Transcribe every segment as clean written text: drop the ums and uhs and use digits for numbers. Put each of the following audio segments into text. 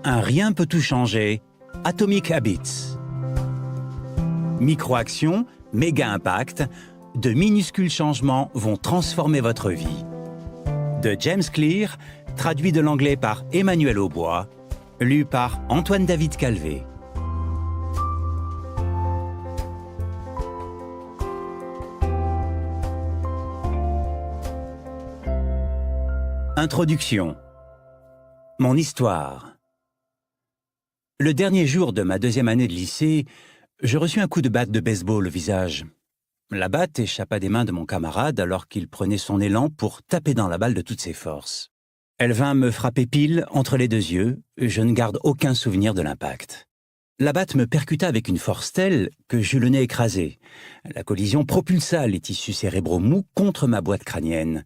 Un rien peut tout changer. Atomic Habits. Micro-actions, méga impact, de minuscules changements vont transformer votre vie. De James Clear, traduit de l'anglais par Emmanuel Aubois, lu par Antoine-David Calvé. Introduction. Mon histoire. Le dernier jour de ma deuxième année de lycée, je reçus un coup de batte de baseball au visage. La batte échappa des mains de mon camarade alors qu'il prenait son élan pour taper dans la balle de toutes ses forces. Elle vint me frapper pile entre les deux yeux, je ne garde aucun souvenir de l'impact. La batte me percuta avec une force telle que j'eus le nez écrasé. La collision propulsa les tissus cérébraux mous contre ma boîte crânienne.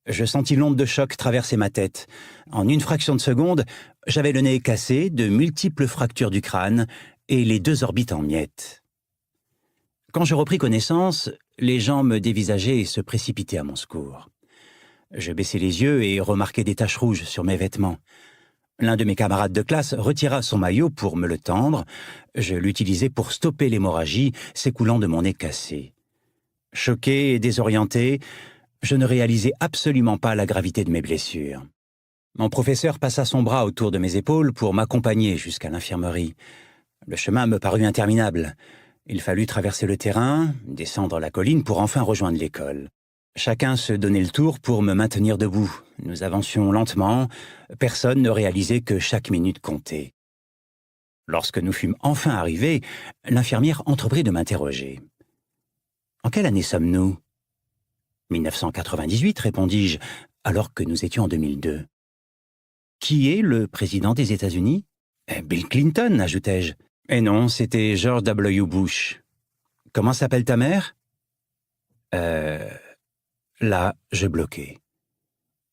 Je sentis l'onde de choc traverser ma tête. En une fraction de seconde, j'avais le nez cassé, de multiples fractures du crâne et les deux orbites en miettes. Quand je repris connaissance, les gens me dévisageaient et se précipitaient à mon secours. Je baissai les yeux et remarquai des taches rouges sur mes vêtements. L'un de mes camarades de classe retira son maillot pour me le tendre. Je l'utilisai pour stopper l'hémorragie s'écoulant de mon nez cassé. Choqué et désorienté, je ne réalisais absolument pas la gravité de mes blessures. Mon professeur passa son bras autour de mes épaules pour m'accompagner jusqu'à l'infirmerie. Le chemin me parut interminable. Il fallut traverser le terrain, descendre la colline pour enfin rejoindre l'école. Chacun se donnait le tour pour me maintenir debout. Nous avancions lentement. Personne ne réalisait que chaque minute comptait. Lorsque nous fûmes enfin arrivés, l'infirmière entreprit de m'interroger. « En quelle année sommes-nous » ? 1998, répondis-je, alors que nous étions en 2002. Qui est le président des États-Unis ? Bill Clinton, ajoutai-je. Et non, c'était George W. Bush. Comment s'appelle ta mère ? Là, je bloquai.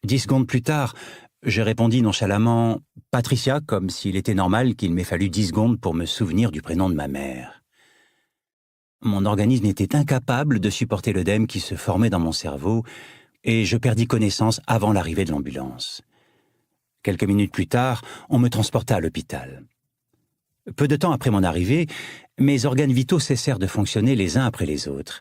10 secondes plus tard, je répondis nonchalamment « Patricia », comme s'il était normal qu'il m'ait fallu 10 secondes pour me souvenir du prénom de ma mère. Mon organisme était incapable de supporter l'œdème qui se formait dans mon cerveau et je perdis connaissance avant l'arrivée de l'ambulance. Quelques minutes plus tard, on me transporta à l'hôpital. Peu de temps après mon arrivée, mes organes vitaux cessèrent de fonctionner les uns après les autres.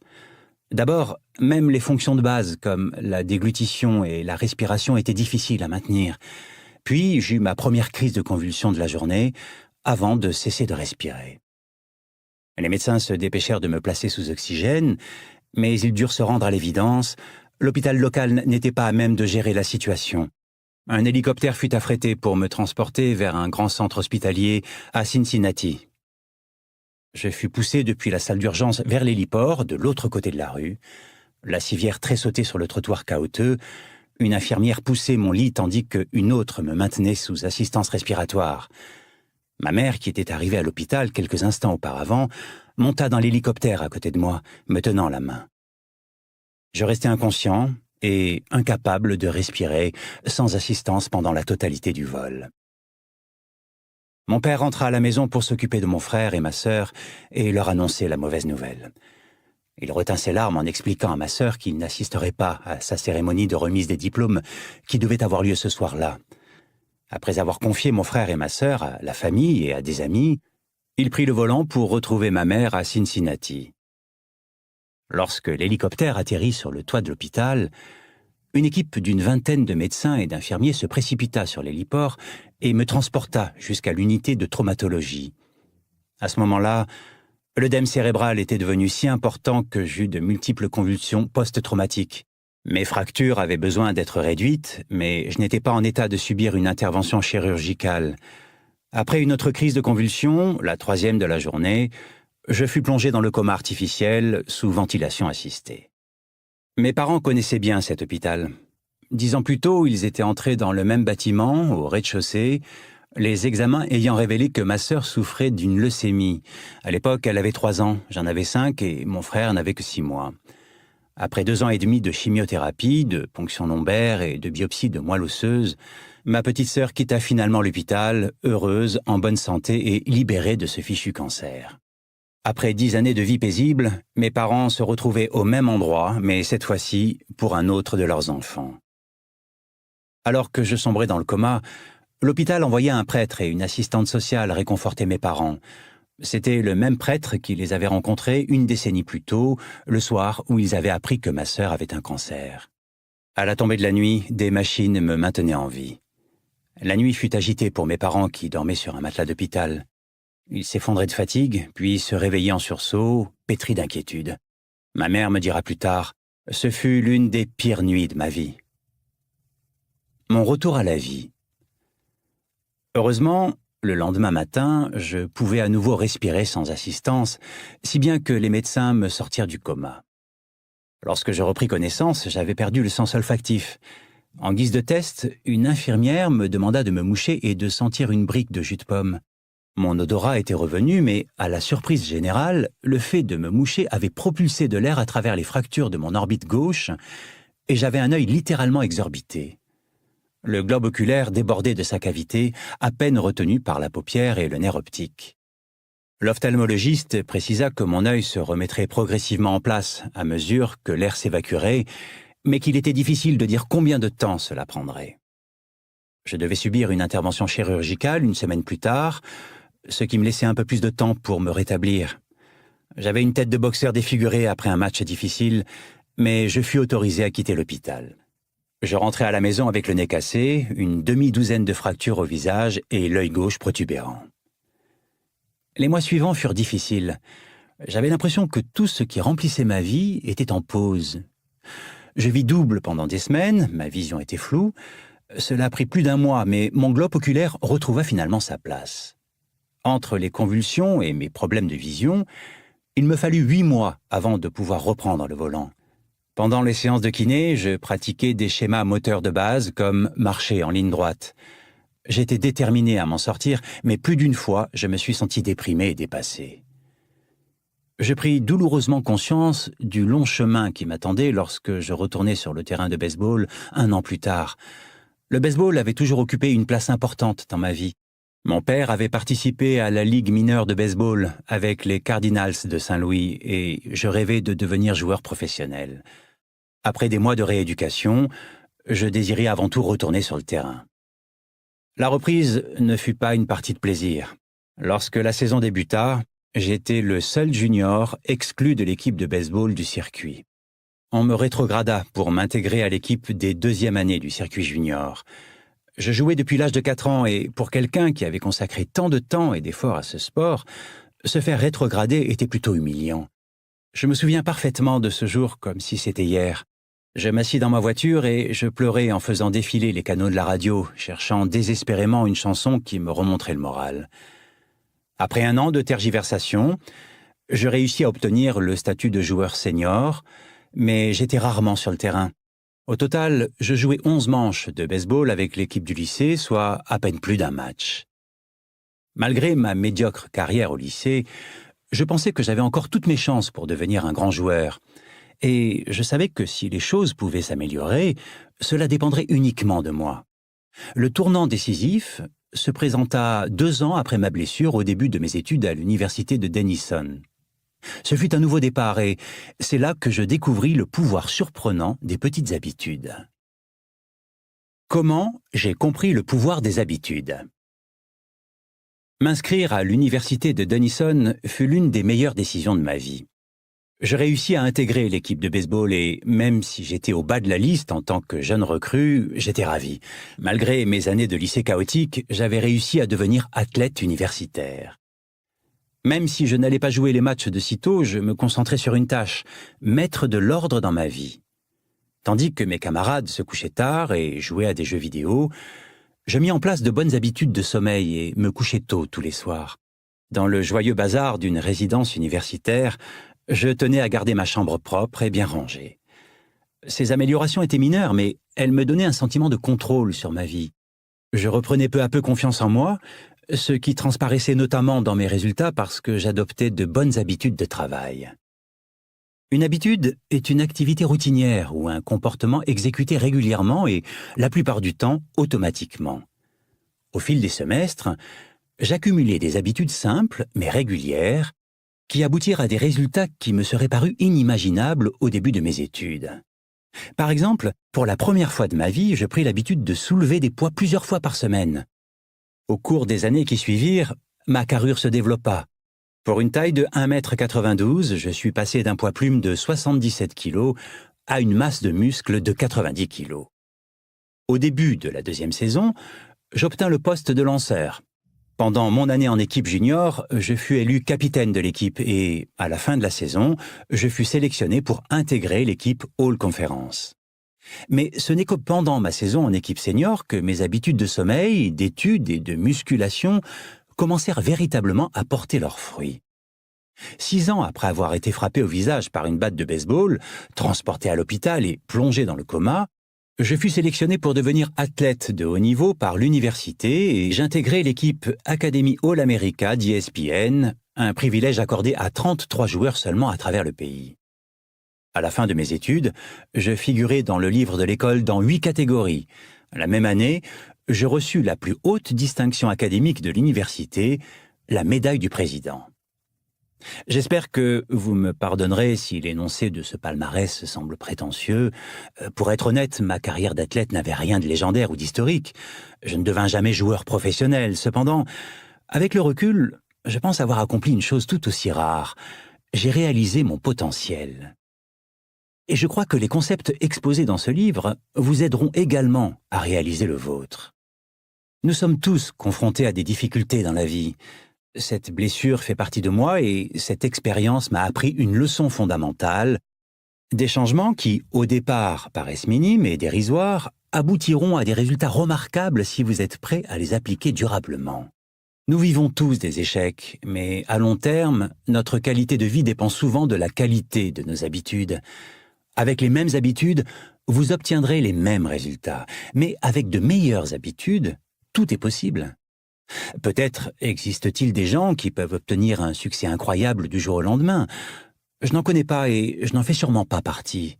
D'abord, même les fonctions de base comme la déglutition et la respiration étaient difficiles à maintenir. Puis j'eus ma première crise de convulsion de la journée avant de cesser de respirer. Les médecins se dépêchèrent de me placer sous oxygène, mais ils durent se rendre à l'évidence, l'hôpital local n'était pas à même de gérer la situation. Un hélicoptère fut affrété pour me transporter vers un grand centre hospitalier à Cincinnati. Je fus poussé depuis la salle d'urgence vers l'héliport, de l'autre côté de la rue. La civière tressautait sur le trottoir caouteux. Une infirmière poussait mon lit tandis qu'une autre me maintenait sous assistance respiratoire. Ma mère, qui était arrivée à l'hôpital quelques instants auparavant, monta dans l'hélicoptère à côté de moi, me tenant la main. Je restai inconscient et incapable de respirer sans assistance pendant la totalité du vol. Mon père rentra à la maison pour s'occuper de mon frère et ma sœur et leur annoncer la mauvaise nouvelle. Il retint ses larmes en expliquant à ma sœur qu'il n'assisterait pas à sa cérémonie de remise des diplômes qui devait avoir lieu ce soir-là. Après avoir confié mon frère et ma sœur à la famille et à des amis, il prit le volant pour retrouver ma mère à Cincinnati. Lorsque l'hélicoptère atterrit sur le toit de l'hôpital, une équipe d'une vingtaine de médecins et d'infirmiers se précipita sur l'héliport et me transporta jusqu'à l'unité de traumatologie. À ce moment-là, l'œdème cérébral était devenu si important que j'eus de multiples convulsions post-traumatiques. Mes fractures avaient besoin d'être réduites, mais je n'étais pas en état de subir une intervention chirurgicale. Après une autre crise de convulsion, la 3e de la journée, je fus plongé dans le coma artificiel sous ventilation assistée. Mes parents connaissaient bien cet hôpital. 10 ans plus tôt, ils étaient entrés dans le même bâtiment, au rez-de-chaussée, les examens ayant révélé que ma sœur souffrait d'une leucémie. À l'époque, elle avait 3 ans, j'en avais 5 et mon frère n'avait que 6 mois. Après 2 ans et demi de chimiothérapie, de ponction lombaire et de biopsie de moelle osseuse, ma petite sœur quitta finalement l'hôpital, heureuse, en bonne santé et libérée de ce fichu cancer. Après 10 années de vie paisible, mes parents se retrouvaient au même endroit, mais cette fois-ci pour un autre de leurs enfants. Alors que je sombrais dans le coma, L'hôpital envoyait un prêtre et une assistante sociale réconforter mes parents. C'était le même prêtre qui les avait rencontrés une décennie plus tôt, le soir où ils avaient appris que ma sœur avait un cancer. À la tombée de la nuit, des machines me maintenaient en vie. La nuit fut agitée pour mes parents qui dormaient sur un matelas d'hôpital. Ils s'effondraient de fatigue, puis se réveillaient en sursaut, pétris d'inquiétude. Ma mère me dira plus tard, ce fut l'une des pires nuits de ma vie. Mon retour à la vie. Heureusement, le lendemain matin, je pouvais à nouveau respirer sans assistance, si bien que les médecins me sortirent du coma. Lorsque je repris connaissance, j'avais perdu le sens olfactif. En guise de test, une infirmière me demanda de me moucher et de sentir une brique de jus de pomme. Mon odorat était revenu, mais à la surprise générale, le fait de me moucher avait propulsé de l'air à travers les fractures de mon orbite gauche, et j'avais un œil littéralement exorbité. Le globe oculaire débordait de sa cavité, à peine retenu par la paupière et le nerf optique. L'ophtalmologiste précisa que mon œil se remettrait progressivement en place à mesure que l'air s'évacuerait, mais qu'il était difficile de dire combien de temps cela prendrait. Je devais subir une intervention chirurgicale une semaine plus tard, ce qui me laissait un peu plus de temps pour me rétablir. J'avais une tête de boxeur défigurée après un match difficile, mais je fus autorisé à quitter l'hôpital. Je rentrai à la maison avec le nez cassé, une demi-douzaine de fractures au visage et l'œil gauche protubérant. Les mois suivants furent difficiles. J'avais l'impression que tout ce qui remplissait ma vie était en pause. Je vis double pendant des semaines, ma vision était floue. Cela a pris plus d'un mois, mais mon globe oculaire retrouva finalement sa place. Entre les convulsions et mes problèmes de vision, il me fallut 8 mois avant de pouvoir reprendre le volant. Pendant les séances de kiné, je pratiquais des schémas moteurs de base comme marcher en ligne droite. J'étais déterminé à m'en sortir, mais plus d'une fois, je me suis senti déprimé et dépassé. Je pris douloureusement conscience du long chemin qui m'attendait lorsque je retournais sur le terrain de baseball 1 an plus tard. Le baseball avait toujours occupé une place importante dans ma vie. Mon père avait participé à la Ligue mineure de baseball avec les Cardinals de Saint-Louis et je rêvais de devenir joueur professionnel. Après des mois de rééducation, je désirais avant tout retourner sur le terrain. La reprise ne fut pas une partie de plaisir. Lorsque la saison débuta, j'étais le seul junior exclu de l'équipe de baseball du circuit. On me rétrograda pour m'intégrer à l'équipe des 2e années du circuit junior. Je jouais depuis l'âge de 4 ans et pour quelqu'un qui avait consacré tant de temps et d'efforts à ce sport, se faire rétrograder était plutôt humiliant. Je me souviens parfaitement de ce jour comme si c'était hier. Je m'assis dans ma voiture et je pleurais en faisant défiler les canaux de la radio, cherchant désespérément une chanson qui me remonterait le moral. Après 1 an de tergiversation, je réussis à obtenir le statut de joueur senior, mais j'étais rarement sur le terrain. Au total, je jouais 11 manches de baseball avec l'équipe du lycée, soit à peine plus d'un match. Malgré ma médiocre carrière au lycée, je pensais que j'avais encore toutes mes chances pour devenir un grand joueur. Et je savais que si les choses pouvaient s'améliorer, cela dépendrait uniquement de moi. Le tournant décisif se présenta 2 ans après ma blessure au début de mes études à l'université de Denison. Ce fut un nouveau départ et c'est là que je découvris le pouvoir surprenant des petites habitudes. Comment j'ai compris le pouvoir des habitudes? M'inscrire à l'université de Denison fut l'une des meilleures décisions de ma vie. Je réussis à intégrer l'équipe de baseball et même si j'étais au bas de la liste en tant que jeune recrue, j'étais ravi. Malgré mes années de lycée chaotique, j'avais réussi à devenir athlète universitaire. Même si je n'allais pas jouer les matchs de sitôt, je me concentrais sur une tâche, mettre de l'ordre dans ma vie. Tandis que mes camarades se couchaient tard et jouaient à des jeux vidéo, je mis en place de bonnes habitudes de sommeil et me couchais tôt tous les soirs. Dans le joyeux bazar d'une résidence universitaire, je tenais à garder ma chambre propre et bien rangée. Ces améliorations étaient mineures, mais elles me donnaient un sentiment de contrôle sur ma vie. Je reprenais peu à peu confiance en moi, ce qui transparaissait notamment dans mes résultats parce que j'adoptais de bonnes habitudes de travail. Une habitude est une activité routinière ou un comportement exécuté régulièrement et, la plupart du temps, automatiquement. Au fil des semestres, j'accumulais des habitudes simples mais régulières qui aboutirent à des résultats qui me seraient parus inimaginables au début de mes études. Par exemple, pour la première fois de ma vie, je pris l'habitude de soulever des poids plusieurs fois par semaine. Au cours des années qui suivirent, ma carrure se développa. Pour une taille de 1,92 m, je suis passé d'un poids plume de 77 kg à une masse de muscles de 90 kg. Au début de la deuxième saison, j'obtins le poste de lanceur. Pendant mon année en équipe junior, je fus élu capitaine de l'équipe et, à la fin de la saison, je fus sélectionné pour intégrer l'équipe All Conference. Mais ce n'est que pendant ma saison en équipe senior que mes habitudes de sommeil, d'études et de musculation commencèrent véritablement à porter leurs fruits. 6 ans après avoir été frappé au visage par une batte de baseball, transporté à l'hôpital et plongé dans le coma, je fus sélectionné pour devenir athlète de haut niveau par l'université et j'intégrai l'équipe Academy All-America d'ESPN, un privilège accordé à 33 joueurs seulement à travers le pays. À la fin de mes études, je figurais dans le livre de l'école dans 8 catégories. La même année, je reçus la plus haute distinction académique de l'université, la médaille du président. J'espère que vous me pardonnerez si l'énoncé de ce palmarès semble prétentieux. Pour être honnête, ma carrière d'athlète n'avait rien de légendaire ou d'historique. Je ne devins jamais joueur professionnel. Cependant, avec le recul, je pense avoir accompli une chose tout aussi rare. J'ai réalisé mon potentiel. Et je crois que les concepts exposés dans ce livre vous aideront également à réaliser le vôtre. Nous sommes tous confrontés à des difficultés dans la vie. Cette blessure fait partie de moi et cette expérience m'a appris une leçon fondamentale. Des changements qui, au départ, paraissent minimes et dérisoires, aboutiront à des résultats remarquables si vous êtes prêt à les appliquer durablement. Nous vivons tous des échecs, mais à long terme, notre qualité de vie dépend souvent de la qualité de nos habitudes. Avec les mêmes habitudes, vous obtiendrez les mêmes résultats, mais avec de meilleures habitudes, tout est possible. Peut-être existe-t-il des gens qui peuvent obtenir un succès incroyable du jour au lendemain. Je n'en connais pas et je n'en fais sûrement pas partie.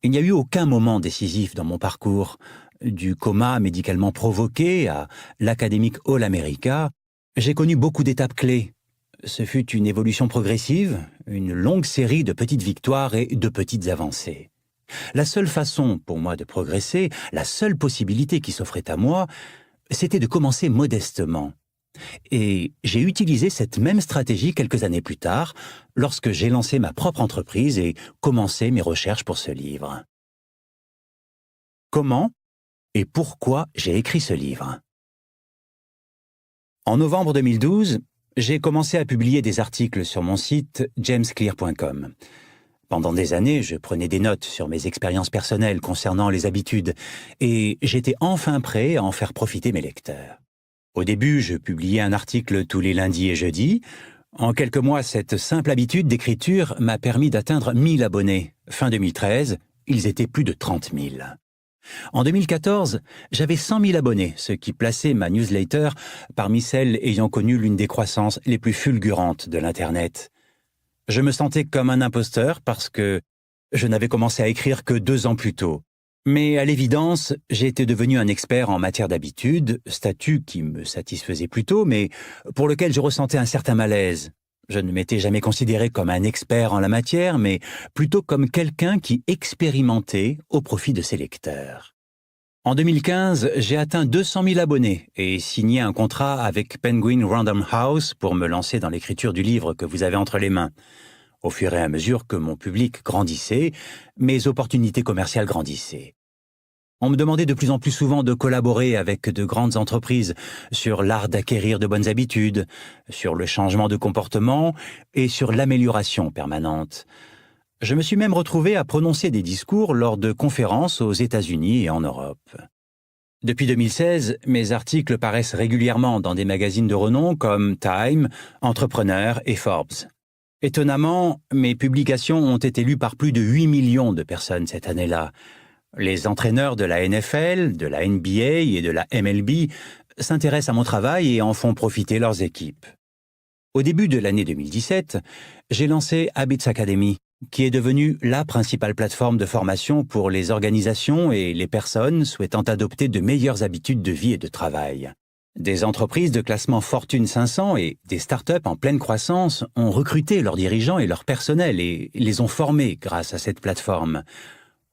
Il n'y a eu aucun moment décisif dans mon parcours. Du coma médicalement provoqué à l'Academic All-America, j'ai connu beaucoup d'étapes clés. Ce fut une évolution progressive, une longue série de petites victoires et de petites avancées. La seule façon pour moi de progresser, la seule possibilité qui s'offrait à moi, c'était de commencer modestement. Et j'ai utilisé cette même stratégie quelques années plus tard, lorsque j'ai lancé ma propre entreprise et commencé mes recherches pour ce livre. Comment et pourquoi j'ai écrit ce livre? En novembre 2012, j'ai commencé à publier des articles sur mon site jamesclear.com. Pendant des années, je prenais des notes sur mes expériences personnelles concernant les habitudes et j'étais enfin prêt à en faire profiter mes lecteurs. Au début, je publiais un article tous les lundis et jeudis. En quelques mois, cette simple habitude d'écriture m'a permis d'atteindre 1000 abonnés. Fin 2013, ils étaient plus de 30 000. En 2014, j'avais 100 000 abonnés, ce qui plaçait ma newsletter parmi celles ayant connu l'une des croissances les plus fulgurantes de l'Internet. Je me sentais comme un imposteur parce que je n'avais commencé à écrire que 2 ans plus tôt. Mais à l'évidence, j'étais devenu un expert en matière d'habitude, statut qui me satisfaisait plutôt, mais pour lequel je ressentais un certain malaise. Je ne m'étais jamais considéré comme un expert en la matière, mais plutôt comme quelqu'un qui expérimentait au profit de ses lecteurs. En 2015, j'ai atteint 200 000 abonnés et signé un contrat avec Penguin Random House pour me lancer dans l'écriture du livre que vous avez entre les mains. Au fur et à mesure que mon public grandissait, mes opportunités commerciales grandissaient. On me demandait de plus en plus souvent de collaborer avec de grandes entreprises sur l'art d'acquérir de bonnes habitudes, sur le changement de comportement et sur l'amélioration permanente. Je me suis même retrouvé à prononcer des discours lors de conférences aux États-Unis et en Europe. Depuis 2016, mes articles paraissent régulièrement dans des magazines de renom comme Time, Entrepreneur et Forbes. Étonnamment, mes publications ont été lues par plus de 8 millions de personnes cette année-là. Les entraîneurs de la NFL, de la NBA et de la MLB s'intéressent à mon travail et en font profiter leurs équipes. Au début de l'année 2017, j'ai lancé Habits Academy, qui est devenue la principale plateforme de formation pour les organisations et les personnes souhaitant adopter de meilleures habitudes de vie et de travail. Des entreprises de classement Fortune 500 et des startups en pleine croissance ont recruté leurs dirigeants et leur personnel et les ont formés grâce à cette plateforme.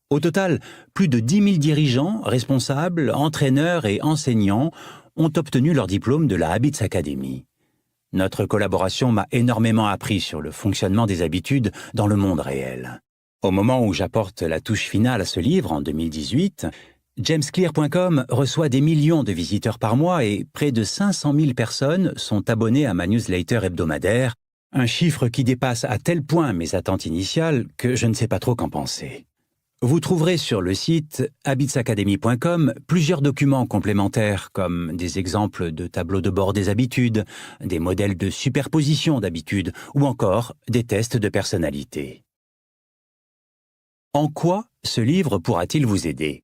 Au total, plus de 10 000 dirigeants, responsables, entraîneurs et enseignants ont obtenu leur diplôme de la Habits Academy. Notre collaboration m'a énormément appris sur le fonctionnement des habitudes dans le monde réel. Au moment où j'apporte la touche finale à ce livre, en 2018, JamesClear.com reçoit des millions de visiteurs par mois et près de 500 000 personnes sont abonnées à ma newsletter hebdomadaire, un chiffre qui dépasse à tel point mes attentes initiales que je ne sais pas trop qu'en penser. Vous trouverez sur le site habitsacademy.com plusieurs documents complémentaires comme des exemples de tableaux de bord des habitudes, des modèles de superposition d'habitudes ou encore des tests de personnalité. En quoi ce livre pourra-t-il vous aider?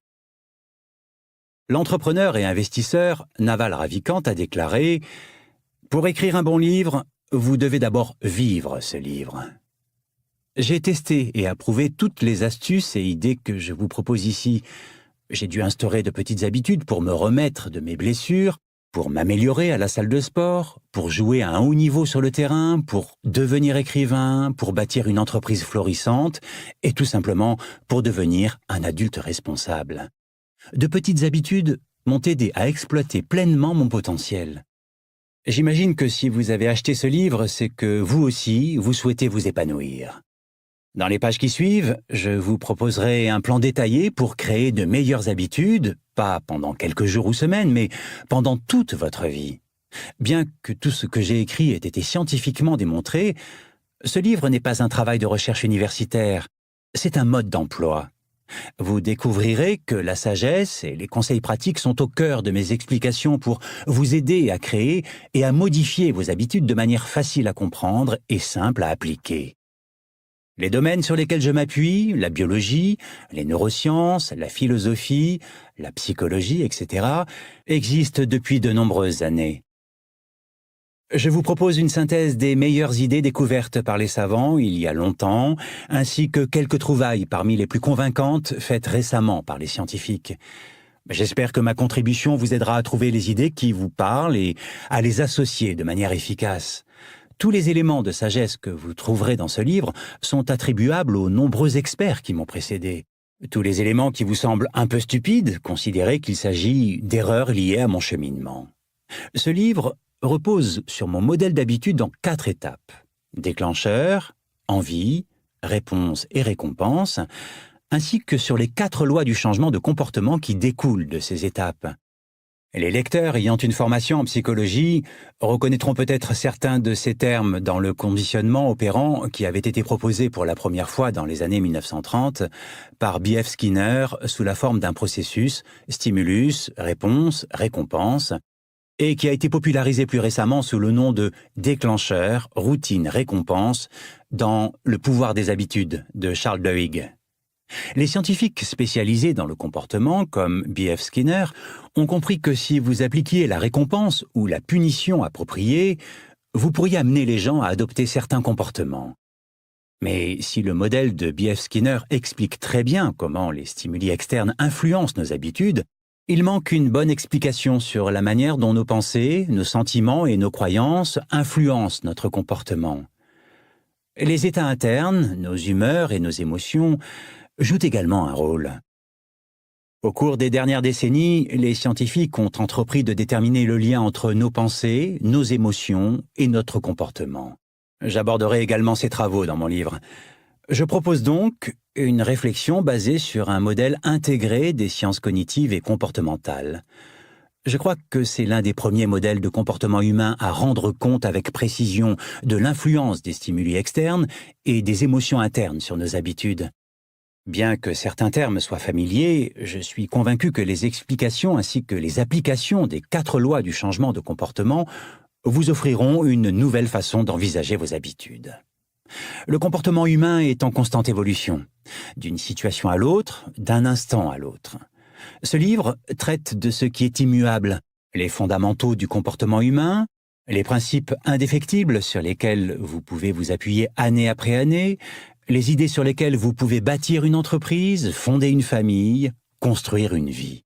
L'entrepreneur et investisseur Naval Ravikant a déclaré « Pour écrire un bon livre, vous devez d'abord vivre ce livre ». J'ai testé et approuvé toutes les astuces et idées que je vous propose ici. J'ai dû instaurer de petites habitudes pour me remettre de mes blessures, pour m'améliorer à la salle de sport, pour jouer à un haut niveau sur le terrain, pour devenir écrivain, pour bâtir une entreprise florissante et tout simplement pour devenir un adulte responsable. De petites habitudes m'ont aidé à exploiter pleinement mon potentiel. J'imagine que si vous avez acheté ce livre, c'est que vous aussi, vous souhaitez vous épanouir. Dans les pages qui suivent, je vous proposerai un plan détaillé pour créer de meilleures habitudes, pas pendant quelques jours ou semaines, mais pendant toute votre vie. Bien que tout ce que j'ai écrit ait été scientifiquement démontré, ce livre n'est pas un travail de recherche universitaire, c'est un mode d'emploi. Vous découvrirez que la sagesse et les conseils pratiques sont au cœur de mes explications pour vous aider à créer et à modifier vos habitudes de manière facile à comprendre et simple à appliquer. Les domaines sur lesquels je m'appuie, la biologie, les neurosciences, la philosophie, la psychologie, etc., existent depuis de nombreuses années. Je vous propose une synthèse des meilleures idées découvertes par les savants il y a longtemps, ainsi que quelques trouvailles parmi les plus convaincantes faites récemment par les scientifiques. J'espère que ma contribution vous aidera à trouver les idées qui vous parlent et à les associer de manière efficace. Tous les éléments de sagesse que vous trouverez dans ce livre sont attribuables aux nombreux experts qui m'ont précédé. Tous les éléments qui vous semblent un peu stupides, considérez qu'il s'agit d'erreurs liées à mon cheminement. Ce livre repose sur mon modèle d'habitude en 4 étapes. Déclencheur, envie, réponse et récompense, ainsi que sur les 4 lois du changement de comportement qui découlent de ces étapes. Les lecteurs ayant une formation en psychologie reconnaîtront peut-être certains de ces termes dans le conditionnement opérant qui avait été proposé pour la première fois dans les années 1930 par B.F. Skinner sous la forme d'un processus stimulus, réponse, récompense, et qui a été popularisé plus récemment sous le nom de déclencheur, routine, récompense dans Le pouvoir des habitudes de Charles Duhigg. Les scientifiques spécialisés dans le comportement, comme B.F. Skinner, ont compris que si vous appliquiez la récompense ou la punition appropriée, vous pourriez amener les gens à adopter certains comportements. Mais si le modèle de B.F. Skinner explique très bien comment les stimuli externes influencent nos habitudes, il manque une bonne explication sur la manière dont nos pensées, nos sentiments et nos croyances influencent notre comportement. Les états internes, nos humeurs et nos émotions jouent également un rôle. Au cours des dernières décennies, les scientifiques ont entrepris de déterminer le lien entre nos pensées, nos émotions et notre comportement. J'aborderai également ces travaux dans mon livre. Je propose donc une réflexion basée sur un modèle intégré des sciences cognitives et comportementales. Je crois que c'est l'un des premiers modèles de comportement humain à rendre compte avec précision de l'influence des stimuli externes et des émotions internes sur nos habitudes. Bien que certains termes soient familiers, je suis convaincu que les explications ainsi que les applications des 4 lois du changement de comportement vous offriront une nouvelle façon d'envisager vos habitudes. Le comportement humain est en constante évolution, d'une situation à l'autre, d'un instant à l'autre. Ce livre traite de ce qui est immuable, les fondamentaux du comportement humain, les principes indéfectibles sur lesquels vous pouvez vous appuyer année après année, les idées sur lesquelles vous pouvez bâtir une entreprise, fonder une famille, construire une vie.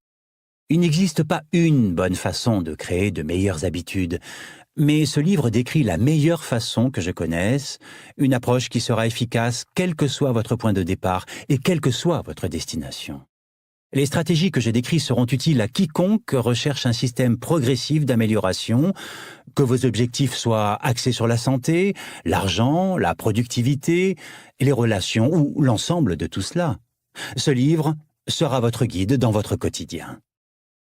Il n'existe pas une bonne façon de créer de meilleures habitudes, mais ce livre décrit la meilleure façon que je connaisse, une approche qui sera efficace quel que soit votre point de départ et quelle que soit votre destination. Les stratégies que j'ai décrites seront utiles à quiconque recherche un système progressif d'amélioration, que vos objectifs soient axés sur la santé, l'argent, la productivité, les relations ou l'ensemble de tout cela. Ce livre sera votre guide dans votre quotidien.